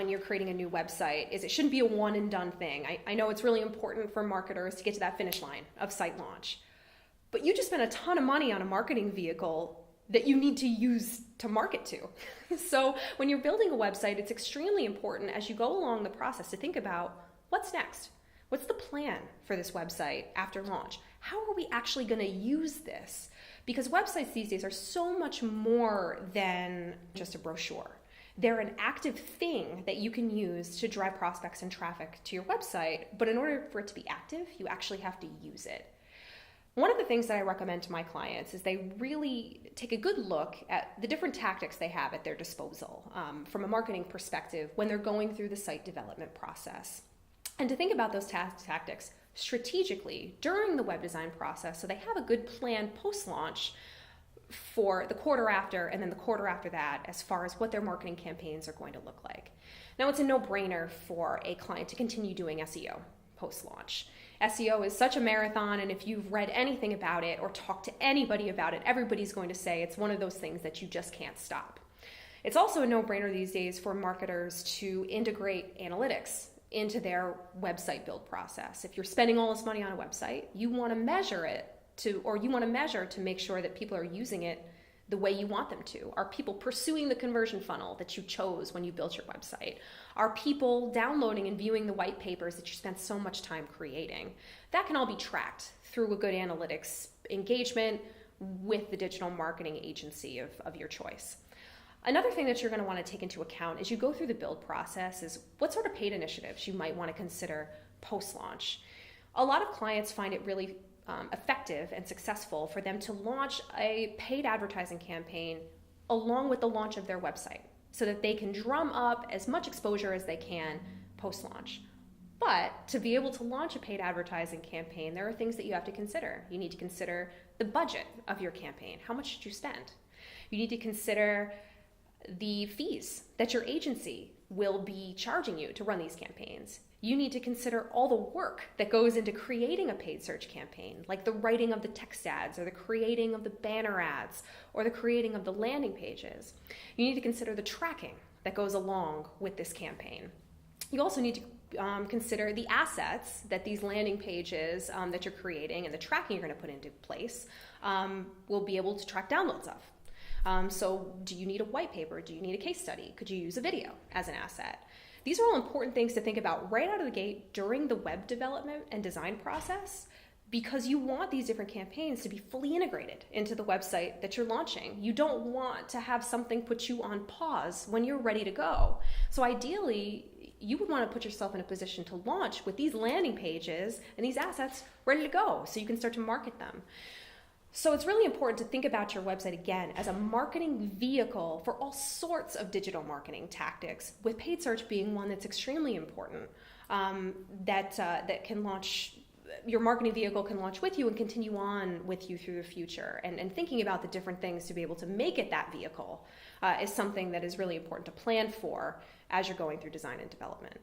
when you're creating a new website is it shouldn't be a one and done thing. I know it's really important for marketers to get to that finish line of site launch, but you just spent a ton of money on a marketing vehicle that you need to use to market to. So when you're building a website, it's extremely important as you go along the process to think about what's next. What's the plan for this website after launch? How are we actually going to use this? Because websites these days are so much more than just a brochure. They're an active thing that you can use to drive prospects and traffic to your website, but in order for it to be active, you actually have to use it. One of the things that I recommend to my clients is they really take a good look at the different tactics they have at their disposal from a marketing perspective when they're going through the site development process. And to think about those tactics strategically during the web design process so they have a good plan post-launch for the quarter after and then the quarter after that as far as what their marketing campaigns are going to look like. Now, it's a no-brainer for a client to continue doing SEO post-launch. SEO is such a marathon, and if you've read anything about it or talked to anybody about it, everybody's going to say it's one of those things that you just can't stop. It's also a no-brainer these days for marketers to integrate analytics into their website build process. If you're spending all this money on a website, you want to measure it to make sure that people are using it the way you want them to. Are people pursuing the conversion funnel that you chose when you built your website? Are people downloading and viewing the white papers that you spent so much time creating? That can all be tracked through a good analytics engagement with the digital marketing agency of your choice. Another thing that you're going to want to take into account as you go through the build process is what sort of paid initiatives you might want to consider post-launch. A lot of clients find it really effective and successful for them to launch a paid advertising campaign along with the launch of their website so that they can drum up as much exposure as they can post-launch. But to be able to launch a paid advertising campaign, there are things that you have to consider. You need to consider the budget of your campaign. How much should you spend? You need to consider the fees that your agency will be charging you to run these campaigns. You need to consider all the work that goes into creating a paid search campaign, like the writing of the text ads or the creating of the banner ads or the creating of the landing pages. You need to consider the tracking that goes along with this campaign. You also need to consider the assets that these landing pages that you're creating and the tracking you're going to put into place will be able to track downloads of. So do you need a white paper? Do you need a case study? Could you use a video as an asset? These are all important things to think about right out of the gate during the web development and design process because you want these different campaigns to be fully integrated into the website that you're launching. You don't want to have something put you on pause when you're ready to go. So ideally, you would want to put yourself in a position to launch with these landing pages and these assets ready to go so you can start to market them. So it's really important to think about your website again as a marketing vehicle for all sorts of digital marketing tactics, with paid search being one that's extremely important, that can launch, your marketing vehicle can launch with you and continue on with you through the future. And thinking about the different things to be able to make it that vehicle is something that is really important to plan for as you're going through design and development.